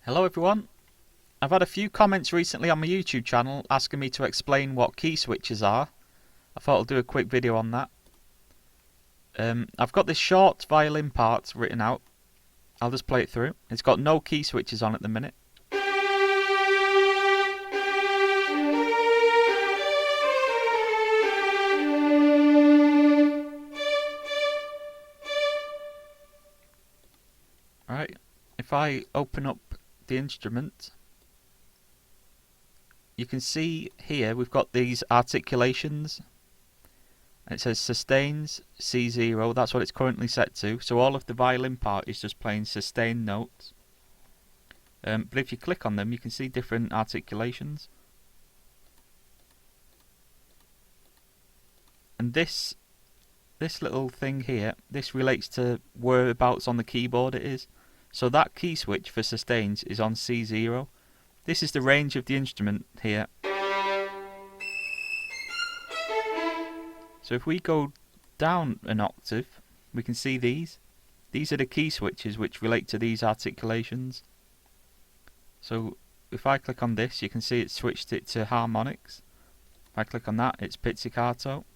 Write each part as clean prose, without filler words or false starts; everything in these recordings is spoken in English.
Hello everyone. I've had a few comments recently on my YouTube channel asking me to explain what key switches are. I thought I'll do a quick video on that. I've got this short violin part written out. I'll just play it through. It's got no key switches on at the minute. Right, if I open up the instrument, you can see here we've got these articulations. It says sustains C0, that's what it's currently set to. So all of the violin part is just playing sustained notes. But if you click on them, you can see different articulations. And this little thing here, this relates to whereabouts on the keyboard it is. So that key switch for sustains is on C0. This is the range of the instrument here. So if we go down an octave, we can see these. These are the key switches which relate to these articulations. So if I click on this, you can see it switched it to harmonics. If I click on that, it's pizzicato,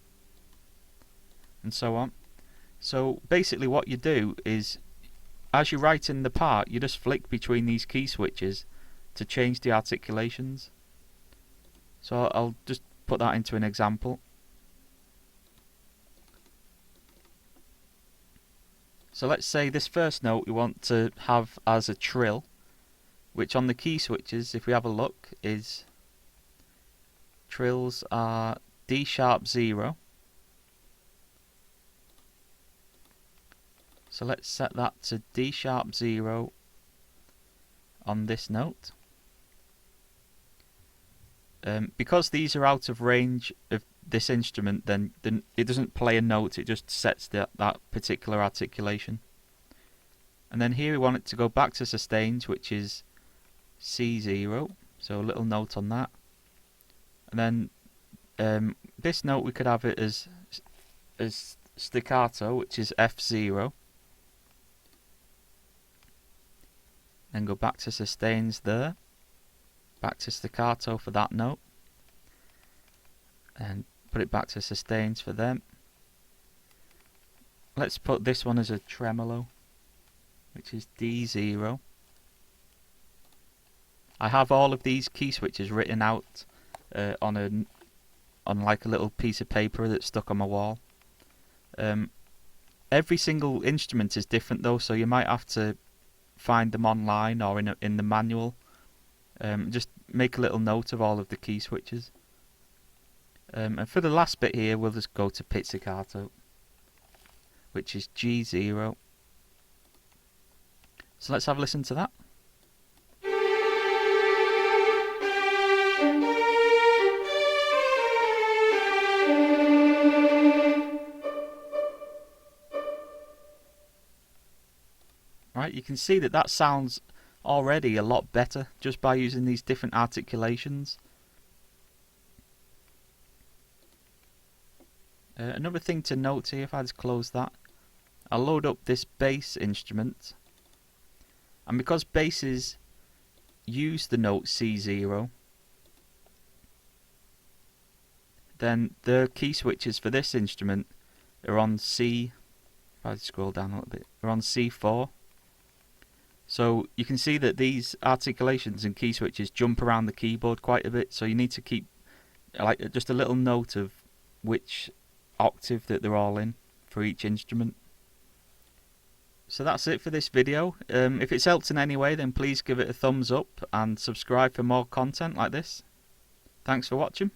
and so on. So basically what you do is, as you write in the part, you just flick between these key switches to change the articulations. So I'll just put that into an example. So let's say this first note we want to have as a trill, which on the key switches, if we have a look, is trills are D sharp 0. So let's set that to D sharp 0 on this note. Because these are out of range of this instrument, then it doesn't play a note, it just sets that particular articulation. And then here we want it to go back to sustains, which is C0, so a little note on that. And then this note we could have it as staccato, which is F0. Then go back to sustains there, back to staccato for that note, and put it back to sustains for them. Let's put this one as a tremolo, which is D0. I have all of these key switches written out on like a little piece of paper that's stuck on my wall. Every single instrument is different though, so you might have to find them online or in the manual. Just make a little note of all of the key switches. And for the last bit here, we'll just go to pizzicato, which is G0. So let's have a listen to that. Right, you can see that sounds already a lot better just by using these different articulations. Another thing to note here, if I just close that, I'll load up this bass instrument, and because basses use the note C0, then the key switches for this instrument are on C, if I scroll down a little bit, are on C4. So you can see that these articulations and key switches jump around the keyboard quite a bit, so you need to keep like just a little note of which octave that they're all in for each instrument. So that's it for this video. If it's helped in any way, then please give it a thumbs up and subscribe for more content like this. Thanks for watching.